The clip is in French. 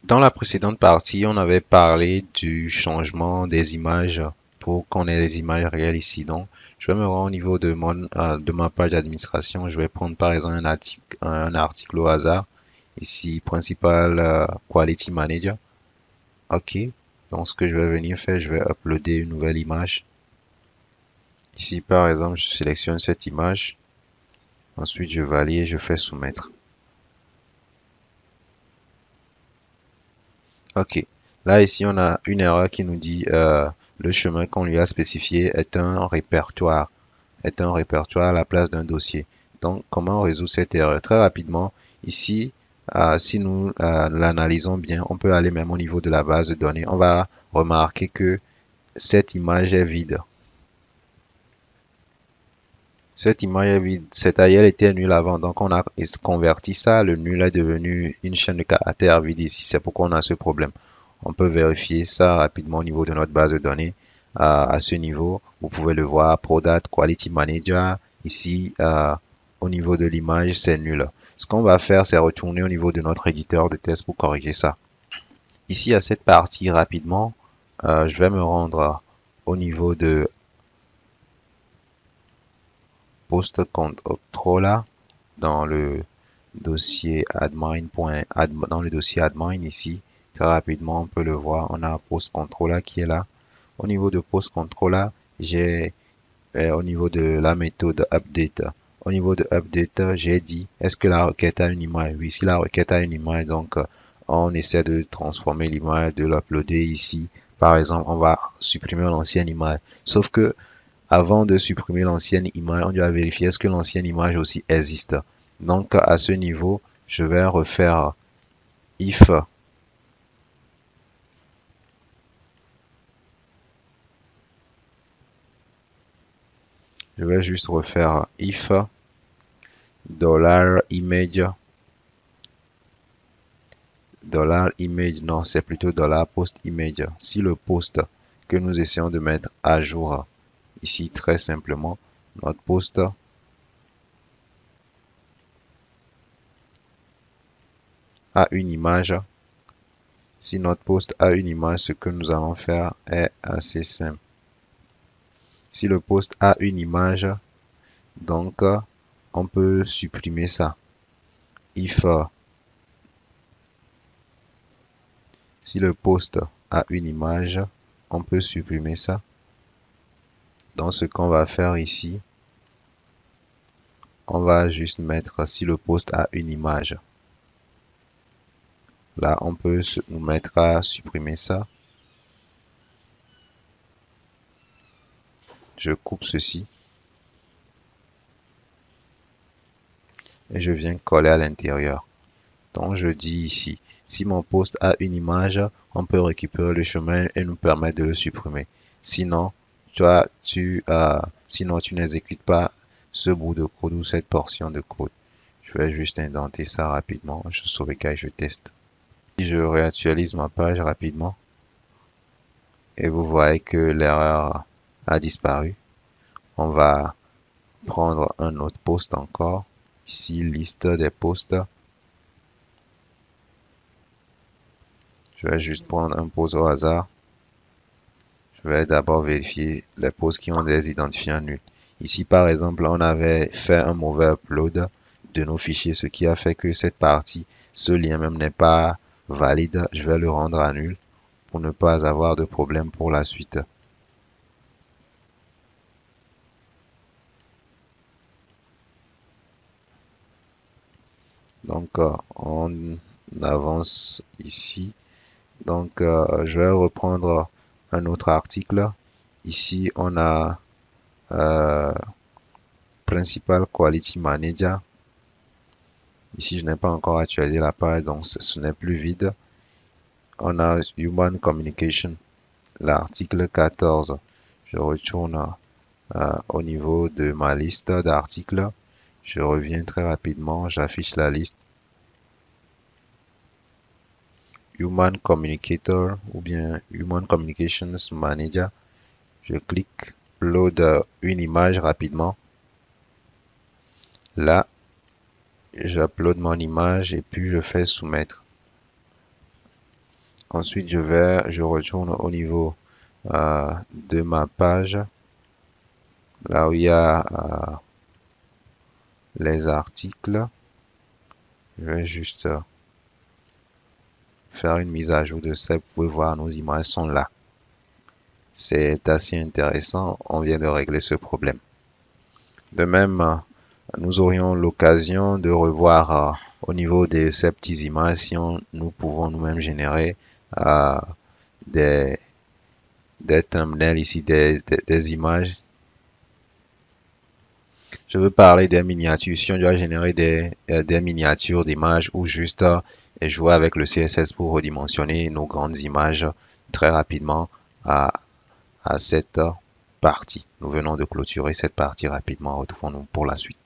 Dans la précédente partie, on avait parlé du changement des images pour qu'on ait les images réelles ici. Donc, je vais me rendre au niveau de ma page d'administration. Je vais prendre par exemple un article au hasard. Ici, principal Quality Manager. OK. Donc, ce que je vais venir faire, je vais uploader une nouvelle image. Ici, par exemple, je sélectionne cette image. Ensuite, je valide et je fais soumettre. Ok. Là, ici, on a une erreur qui nous dit le chemin qu'on lui a spécifié est un répertoire à la place d'un dossier. Donc, comment on résout cette erreur? Très rapidement, ici, si nous l'analysons bien, on peut aller même au niveau de la base de données. On va remarquer que cette image est vide. Cette image est vide, c'est-à-dire elle était nulle avant. Donc, on a converti ça. Le nul est devenu une chaîne de caractères vide ici. C'est pourquoi on a ce problème. On peut vérifier ça rapidement au niveau de notre base de données. À ce niveau, vous pouvez le voir, Prodat Quality Manager. Ici, au niveau de l'image, c'est nul. Ce qu'on va faire, c'est retourner au niveau de notre éditeur de test pour corriger ça. Ici, à cette partie, rapidement, je vais me rendre au niveau de Post Controller dans le dossier dans le dossier admin ici. Très rapidement, on peut le voir. On a Post Controller qui est là. Au niveau de Post Controller, j'ai au niveau de la méthode update. Au niveau de update, j'ai dit est-ce que la requête a une image? Oui, si la requête a une image, donc on essaie de transformer l'image, de l'uploader ici. Par exemple, on va supprimer l'ancienne image. Sauf que avant de supprimer l'ancienne image, on doit vérifier est-ce que l'ancienne image aussi existe. Donc à ce niveau, je vais refaire if. Je vais juste refaire if $image $image, non, c'est plutôt $post image. Si le post que nous essayons de mettre à jour ici très simplement, notre post a une image. Si notre post a une image, ce que nous allons faire est assez simple. Si le post a une image, donc on peut supprimer ça. If si le post a une image, on peut supprimer ça. Donc ce qu'on va faire ici, on va juste mettre si le post a une image. Là, on peut nous mettre à supprimer ça. Je coupe ceci et je viens coller à l'intérieur. Donc je dis ici, si mon post a une image, on peut récupérer le chemin et nous permettre de le supprimer. Sinon, sinon tu n'exécutes pas ce bout de code ou cette portion de code. Je vais juste indenter ça rapidement. Je sauvegarde et je teste. Si je réactualise ma page rapidement, et vous voyez que l'erreur a disparu, on va prendre un autre post encore. Ici, liste des posts. Je vais juste prendre un post au hasard. Je vais d'abord vérifier les posts qui ont des identifiants nuls. Ici, par exemple, on avait fait un mauvais upload de nos fichiers, ce qui a fait que cette partie, ce lien même n'est pas valide. Je vais le rendre à nul pour ne pas avoir de problème pour la suite. Donc, on avance ici. Donc, je vais reprendre un autre article. Ici, on a Principal Quality Manager. Ici, je n'ai pas encore actualisé la page, donc ce n'est plus vide. On a Human Communication, l'article 14. Je retourne au niveau de ma liste d'articles. Je reviens très rapidement, j'affiche la liste. Human Communicator ou bien Human Communications Manager. Je clique, upload une image rapidement. Là, j'upload mon image et puis je fais soumettre. Ensuite, je retourne au niveau de ma page, là où il y a les articles. Je vais juste faire une mise à jour de ça. Vous pouvez voir, nos images sont là. C'est assez intéressant. On vient de régler ce problème. De même, nous aurions l'occasion de revoir au niveau de ces petites images si nous pouvons nous-mêmes générer des, des thumbnails ici, des images. Je veux parler des miniatures. Si on doit générer des miniatures d'images ou juste jouer avec le CSS pour redimensionner nos grandes images très rapidement à, à cette partie. Nous venons de clôturer cette partie rapidement. Retrouvons-nous pour la suite.